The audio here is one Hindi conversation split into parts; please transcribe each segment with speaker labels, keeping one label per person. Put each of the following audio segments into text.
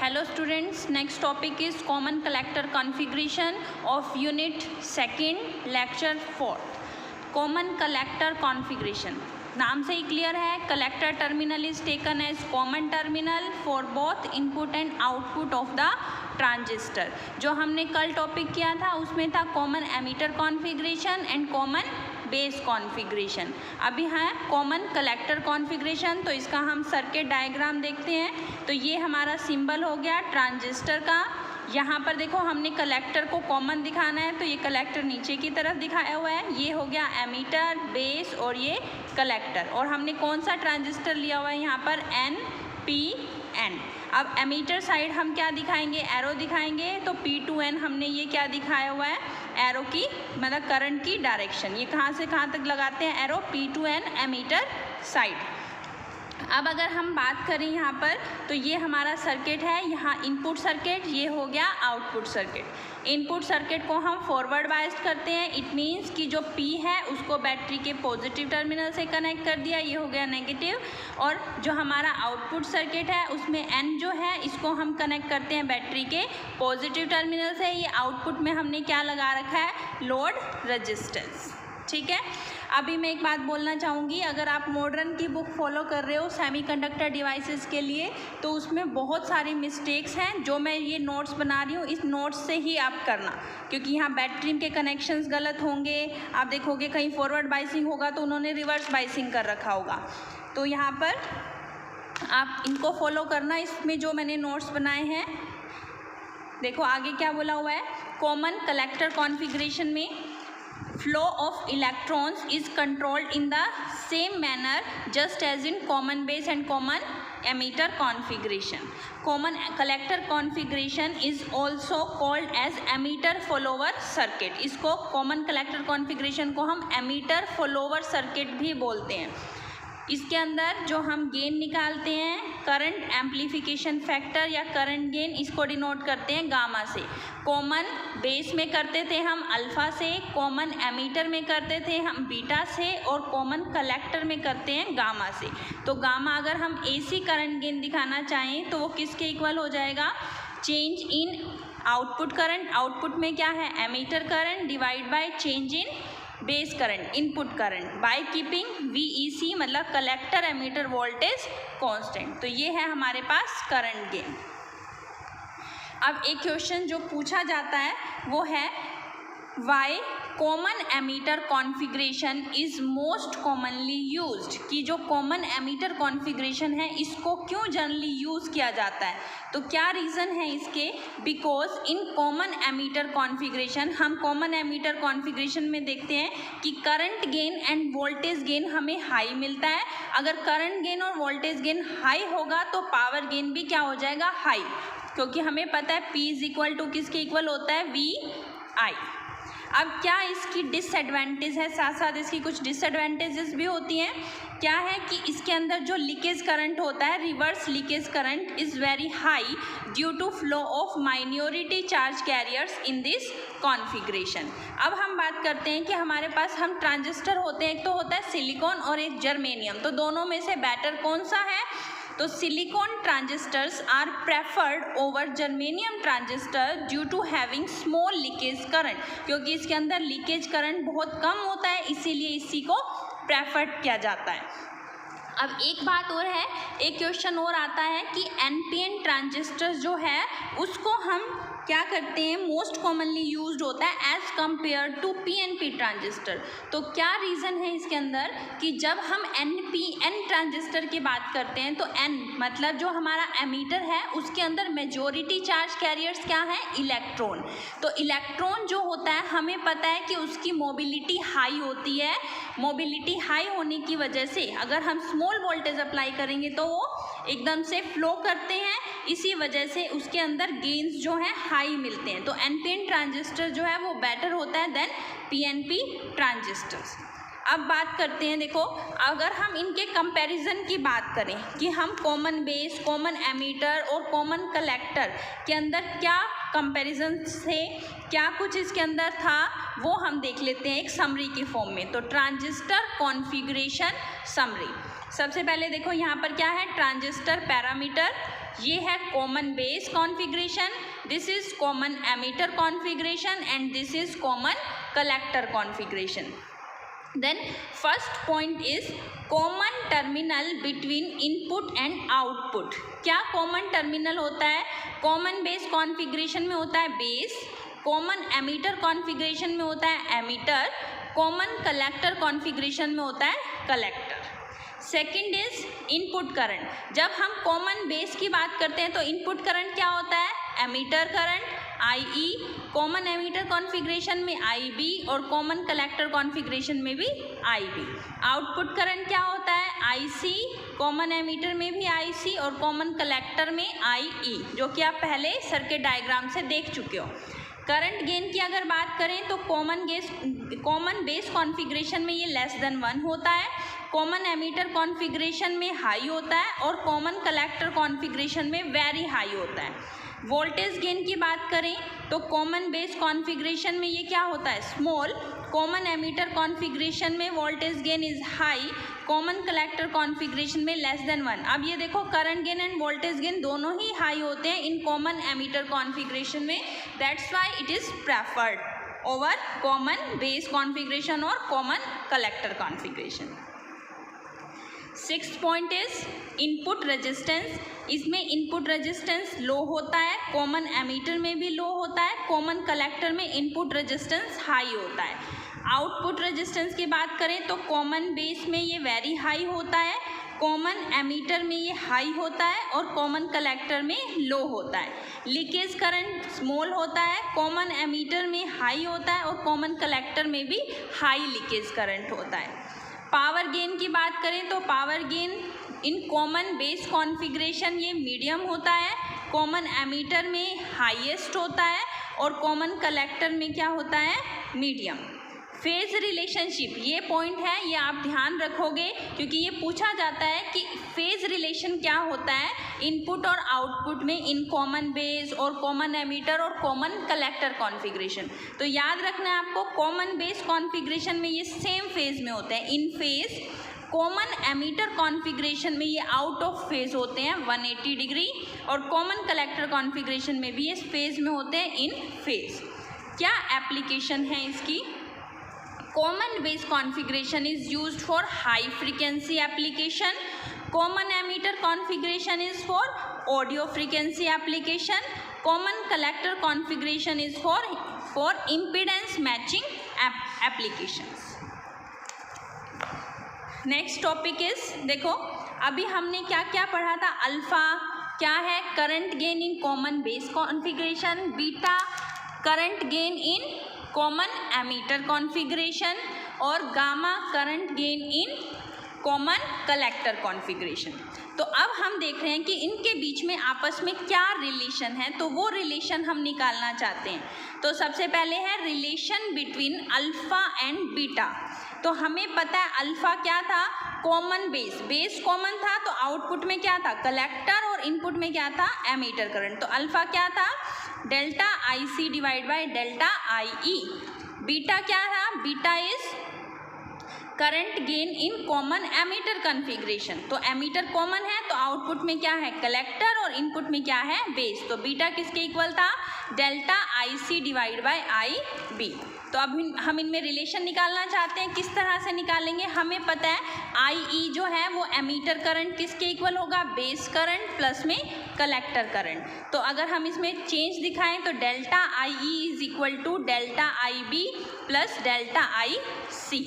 Speaker 1: Hello students, next topic is common collector configuration of unit 2nd lecture 4. Common collector configuration नाम से ही क्लियर है. Collector terminal is taken as common terminal for both input and output of the transistor. जो हमने कल टॉपिक किया था उसमें था common emitter configuration and common base configuration. अभी है कॉमन कलेक्टर कॉन्फ़िगरेशन. तो इसका हम सर्किट डायग्राम देखते हैं. तो ये हमारा सिंबल हो गया ट्रांजिस्टर का. यहाँ पर देखो हमने कलेक्टर को कॉमन दिखाना है तो ये कलेक्टर नीचे की तरफ दिखाया हुआ है. ये हो गया एमीटर, बेस और ये कलेक्टर. और हमने कौन सा ट्रांजिस्टर लिया हुआ है यहाँ पर NPN. अब एमीटर साइड हम क्या दिखाएंगे, एरो दिखाएंगे. तो P2N हमने ये क्या दिखाया हुआ है, एरो की मतलब करंट की डायरेक्शन. ये कहाँ से कहाँ तक लगाते हैं एरो, P2N एमीटर साइड. अब अगर हम बात करें यहाँ पर तो ये हमारा सर्किट है. यहाँ इनपुट सर्किट, ये हो गया आउटपुट सर्किट. इनपुट सर्किट को हम फॉरवर्ड बायस्ड करते हैं. इट मीन्स कि जो P है उसको बैटरी के पॉजिटिव टर्मिनल से कनेक्ट कर दिया, ये हो गया नेगेटिव. और जो हमारा आउटपुट सर्किट है उसमें N जो है इसको हम कनेक्ट करते हैं बैटरी के पॉजिटिव टर्मिनल से. ये आउटपुट में हमने क्या लगा रखा है, लोड रजिस्टेंस. ठीक है. अभी मैं एक बात बोलना चाहूँगी, अगर आप मॉडर्न की बुक फॉलो कर रहे हो सेमीकंडक्टर डिवाइसेस के लिए तो उसमें बहुत सारी मिस्टेक्स हैं. जो मैं ये नोट्स बना रही हूँ इस नोट्स से ही आप करना, क्योंकि यहाँ बैटरी के कनेक्शंस गलत होंगे. आप देखोगे कहीं फॉरवर्ड बाइसिंग होगा तो उन्होंने रिवर्स बाइसिंग कर रखा होगा. तो यहाँ पर आप इनको फॉलो करना, इसमें जो मैंने नोट्स बनाए हैं. देखो आगे क्या बोला हुआ है, कॉमन कलेक्टर कॉन्फ़िगरेशन में flow of electrons is controlled in the same manner just as in common base and common emitter configuration. Common collector configuration is also called as emitter follower circuit. इसको common collector configuration को हम emitter follower circuit भी बोलते हैं. इसके अंदर जो हम गेन निकालते हैं, करंट एम्प्लीफिकेशन फैक्टर या करंट गेन, इसको डिनोट करते हैं गामा से. कॉमन बेस में करते थे हम अल्फ़ा से, कॉमन एमीटर में करते थे हम बीटा से और कॉमन कलेक्टर में करते हैं गामा से. तो गामा अगर हम AC करंट गेन दिखाना चाहें तो वो किसके इक्वल हो जाएगा, change in output current. Output में क्या है, emitter current divide by change in base current, input current, by keeping VEC मतलब कलेक्टर एमीटर वोल्टेज कांस्टेंट. तो ये है हमारे पास करंट गेन. अब एक क्वेश्चन जो पूछा जाता है वो है why common emitter configuration is most commonly used. कि जो कॉमन एमीटर कॉन्फ़िगरेशन है इसको क्यों जनरली यूज़ किया जाता है. तो क्या रीज़न है इसके, because in common emitter configuration, हम कॉमन एमीटर कॉन्फ़िगरेशन में देखते हैं कि current gain and voltage gain हमें हाई मिलता है. अगर करंट गेन और वोल्टेज गेन हाई होगा तो पावर गेन भी क्या हो जाएगा, हाई. क्योंकि हमें पता है P इज़ इक्वल टू किसके इक्वल होता है, VI. अब क्या इसकी डिसएडवांटेज है, साथ साथ इसकी कुछ डिसएडवांटेजेस भी होती हैं. क्या है कि इसके अंदर जो लीकेज करंट होता है, reverse leakage current is very high due to flow of minority charge carriers in this configuration. अब हम बात करते हैं कि हमारे पास हम ट्रांजिस्टर होते हैं, एक तो होता है सिलिकॉन और एक जर्मेनियम. तो दोनों में से बेटर कौन सा है, तो silicon transistors are preferred over germanium transistor due to having small leakage current. क्योंकि इसके अंदर लीकेज करंट बहुत कम होता है इसीलिए इसी को प्रेफर्ड किया जाता है. अब एक बात और है, एक क्वेश्चन और आता है कि NPN ट्रांजिस्टर जो है उसको हम क्या करते हैं, मोस्ट कॉमनली यूज्ड होता है as compare to PNP transistor. तो क्या रीज़न है इसके अंदर कि जब हम NPN ट्रांजिस्टर की बात करते हैं तो N मतलब जो हमारा एमीटर है उसके अंदर मेजॉरिटी चार्ज कैरियर्स क्या है, इलेक्ट्रॉन. तो इलेक्ट्रॉन जो होता है हमें पता है कि उसकी मोबिलिटी हाई होती है. मोबिलिटी हाई होने की वजह से अगर हम स्मॉल वोल्टेज अप्लाई करेंगे तो वो एकदम से फ्लो करते हैं. इसी वजह से उसके अंदर गेन्स जो हैं हाई मिलते हैं. तो NPN ट्रांजिस्टर जो है वो बेटर होता है देन PNP ट्रांजिस्टर्स. अब बात करते हैं, देखो अगर हम इनके कंपैरिजन की बात करें कि हम कॉमन बेस, कॉमन एमीटर और कॉमन कलेक्टर के अंदर क्या कंपैरिजन थे, क्या कुछ इसके अंदर था, वो हम देख लेते हैं एक समरी की फॉर्म में. तो ट्रांजिस्टर कॉन्फ़िगरेशन समरी. सबसे पहले देखो यहाँ पर क्या है, ट्रांजिस्टर पैरामीटर. ये है common base configuration, this is common emitter configuration and this is common collector configuration. Then first point is common terminal between input and output. क्या common terminal होता है? common base configuration में होता है base, common emitter configuration में होता है emitter, common collector configuration में होता है collector. Second is input current. जब हम कॉमन बेस की बात करते हैं तो इनपुट करंट क्या होता है? Emitter current IE, common emitter configuration में IB और कॉमन कलेक्टर कॉन्फ़िगरेशन में भी IB. आउटपुट करंट क्या होता है? IC, कॉमन एमीटर में भी IC और कॉमन कलेक्टर में IE, जो कि आप पहले सर्किट डायग्राम से देख चुके हो. करंट गेन की अगर बात करें तो कॉमन बेस कॉन्फ़िगरेशन में ये लेस देन 1 होता है, कॉमन एमीटर कॉन्फ़िगरेशन में हाई होता है और कॉमन कलेक्टर कॉन्फ़िगरेशन में वेरी हाई होता है. वोल्टेज गेन की बात करें तो कॉमन बेस कॉन्फ़िगरेशन में ये क्या होता है? स्मॉल. कॉमन एमीटर कॉन्फ़िगरेशन में voltage gain is high, common collector configuration में लेस देन 1. अब ये देखो current gain and voltage gain दोनों ही हाई होते हैं इन कॉमन एमीटर कॉन्फ़िगरेशन में, that's why it is preferred over common base configuration और common collector configuration. Sixth point is input resistance. इसमें इनपुट रेजिस्टेंस लो होता है, कॉमन एमीटर में भी लो होता है, कॉमन कलेक्टर में इनपुट रेजिस्टेंस हाई होता है. आउटपुट रेजिस्टेंस की बात करें तो कॉमन बेस में ये वेरी हाई होता है, कॉमन एमीटर में ये हाई होता है और कॉमन कलेक्टर में लो होता है. लीकेज करंट स्मॉल होता है, कॉमन एमीटर में हाई होता है और कॉमन कलेक्टर में भी हाई लीकेज करंट होता है. पावर गेन की बात करें तो power gain in common base configuration ये मीडियम होता है, कॉमन एमीटर में हाईएस्ट होता है और कॉमन कलेक्टर में क्या होता है? मीडियम. फेज रिलेशनशिप ये पॉइंट है, ये आप ध्यान रखोगे क्योंकि ये पूछा जाता है कि फेज रिलेशन क्या होता है इनपुट और आउटपुट में इन कॉमन बेस और कॉमन एमीटर और कॉमन कलेक्टर कॉन्फ़िगरेशन. तो याद रखना है आपको, कॉमन बेस कॉन्फ़िगरेशन में ये सेम फेज में होते हैं इन फेज, कॉमन एमीटर कॉन्फ़िगरेशन में ये आउट ऑफ फेज होते हैं 180 डिग्री और कॉमन कलेक्टर कॉन्फ़िगरेशन में भी ये फेज में होते हैं इन फेज. क्या एप्लीकेशन है इसकी? Common base configuration is used for high frequency application, common emitter configuration is for audio frequency application, common collector configuration is for impedance matching applications. Next topic is, देखो अभी हमने क्या क्या पढ़ा था? अल्फा क्या है? Current gain in common base configuration. Beta current gain in common emitter configuration और gamma current gain in common collector configuration. तो अब हम देख रहे हैं कि इनके बीच में आपस में क्या रिलेशन है, तो वो रिलेशन हम निकालना चाहते हैं. तो सबसे पहले है relation between alpha and beta. तो हमें पता है अल्फ़ा क्या था? कॉमन बेस कॉमन था तो आउटपुट में क्या था? कलेक्टर और इनपुट में क्या था? Ammeter current. तो अल्फ़ा क्या था? Delta IC divide by delta IE. Beta क्या था? Beta is current gain in common emitter configuration. तो एमीटर कॉमन है तो आउटपुट में क्या है? कलेक्टर और इनपुट में क्या है? बेस. तो बीटा किसके इक्वल था? Delta IC divide by IB. तो अब हम इनमें रिलेशन निकालना चाहते हैं. किस तरह से निकालेंगे? हमें पता है IE जो है वो एमीटर करंट किसके इक्वल होगा? बेस करंट प्लस में कलेक्टर करंट. तो अगर हम इसमें चेंज दिखाएं तो delta IE is equal to delta IB plus delta IC.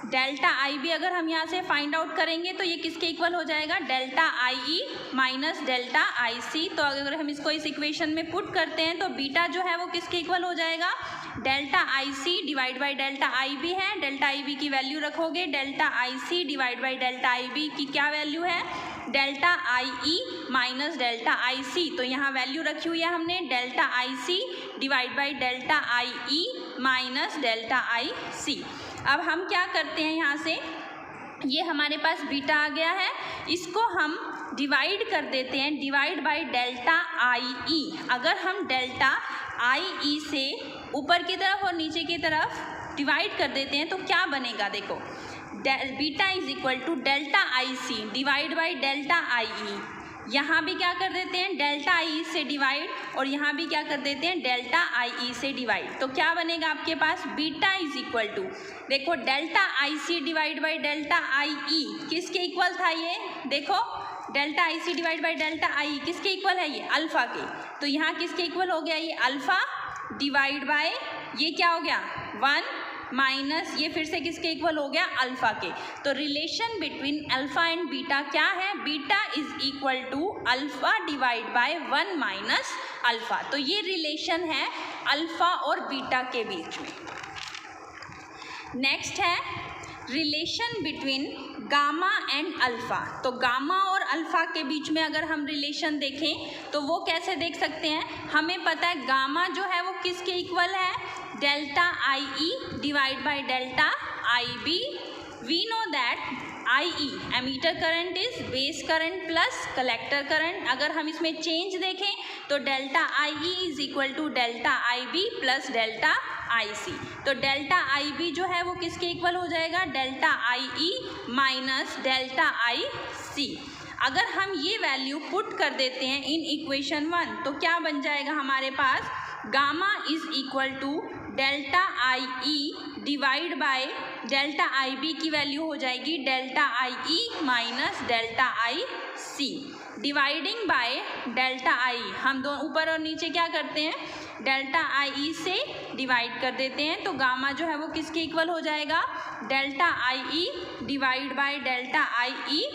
Speaker 1: Delta IB अगर हम यहाँ से फाइंड आउट करेंगे तो ये किसके इक्वल हो जाएगा? Delta IE minus delta IC. तो अगर हम इसको इस इक्वेशन में पुट करते हैं तो बीटा जो है वो किसके इक्वल हो जाएगा? Delta IC divide by delta IB है. डेल्टा IB की वैल्यू रखोगे, delta IC divide by delta IB की क्या वैल्यू है? Delta IE minus delta IC. तो यहाँ वैल्यू रखी हुई है हमने delta IC divide by delta IE minus delta IC. अब हम क्या करते हैं, यहाँ से ये हमारे पास बीटा आ गया है, इसको हम डिवाइड कर देते हैं डिवाइड बाई डेल्टा IE. अगर हम डेल्टा IE से ऊपर की तरफ और नीचे की तरफ डिवाइड कर देते हैं तो क्या बनेगा? देखो beta is equal to delta IC divide by delta IE. यहाँ भी क्या कर देते हैं, डेल्टा आई से डिवाइड, और यहाँ भी क्या कर देते हैं, डेल्टा आई ई से डिवाइड। तो क्या बनेगा आपके पास, बीटा इज इक्वल टू, देखो delta I C divide by delta I E किसके इक्वल था ये, देखो delta I C divide by delta I किसके इक्वल है, ये अल्फा के। तो यहाँ किसके इक्वल हो गया, ये अल्फा डिवाइड बाय ये क्या हो गया 1 माइनस ये फिर से किसके इक्वल हो गया, अल्फा के। तो relation between alpha and beta क्या है, beta is equal to alpha divide by 1 minus alpha. तो ये रिलेशन है अल्फा और बीटा के बीच में। नेक्स्ट है relation between gamma and alpha. तो गामा और अल्फा के बीच में अगर हम रिलेशन देखें तो वो कैसे देख सकते हैं, हमें पता है गामा जो है वो किसके इक्वल है, delta I E divide by delta I B. We know that I E emitter current is base current plus collector current. अगर हम इसमें चेंज देखें तो delta I E is equal to delta I B plus delta I C. तो डेल्टा आई बी जो है वो किसके इक्वल हो जाएगा, delta I E minus delta I C. अगर हम ये वैल्यू पुट कर देते हैं इन इक्वेशन 1 तो क्या बन जाएगा हमारे पास, gamma is equal to delta I E divide by delta I B की वैल्यू हो जाएगी delta I E minus delta I C dividing by delta I. हम दोनों ऊपर और नीचे क्या करते हैं, डेल्टा आई ई से डिवाइड कर देते हैं। तो गामा जो है वो किसके इक्वल हो जाएगा, delta I E divide by delta I E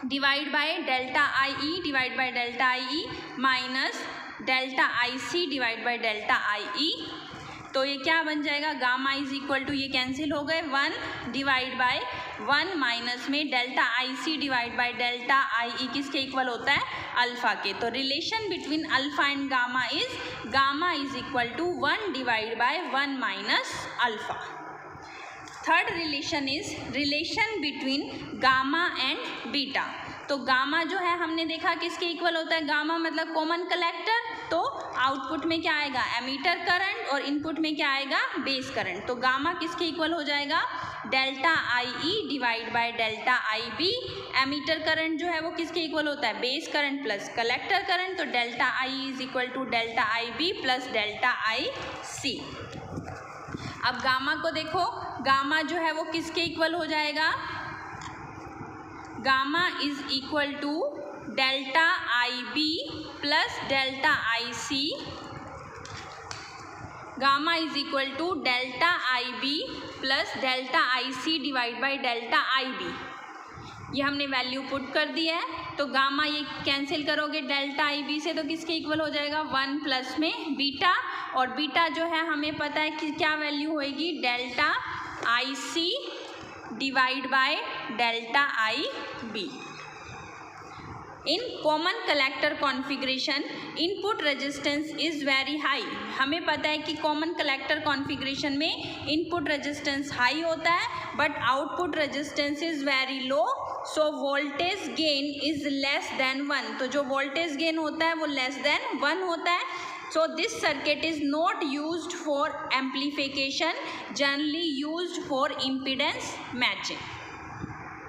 Speaker 1: divide by delta I E divide by delta I E minus delta I C divide by delta I E. तो ये क्या बन जाएगा, गामा इज इक्वल टू ये कैंसिल हो गए 1 डिवाइड बाय 1 माइनस में delta I C divide by delta I E किसके इक्वल होता है, अल्फा के। तो relation between alpha and gamma is equal to 1 divide by 1 minus alpha. Third relation is relation between gamma and beta. तो गामा जो है हमने देखा किसके इक्वल होता है, गामा मतलब कॉमन कलेक्टर। तो आउटपुट में क्या आएगा, एमीटर करंट, और इनपुट में क्या आएगा, बेस करंट। तो गामा किसके इक्वल हो जाएगा, delta I E divide by delta I B. Emitter current जो है वो किसके इक्वल होता है, base current plus collector current. तो delta I is equal to delta I B plus delta I C. अब गामा को देखो, गामा जो है वो किसके इक्वल हो जाएगा, gamma is equal to delta I B plus delta I C. Gamma is equal to delta I B plus delta I C divide by delta I B. ये हमने वैल्यू पुट कर दिया है। तो गामा ये कैंसिल करोगे डेल्टा आई बी से तो किसके इक्वल हो जाएगा, 1 प्लस में बीटा। और बीटा जो है हमें पता है कि क्या वैल्यू होएगी, delta I C divide by delta I B. In common collector configuration input resistance is very high. हमें पता है कि कॉमन कलेक्टर कॉन्फ़िगरेशन में इनपुट रेजिस्टेंस हाई होता है but output resistance is very low. So voltage gain is less than 1। तो जो वोल्टेज गेन होता है वो लेस देन 1 होता है। So this circuit is not used for amplification, generally used for impedance matching.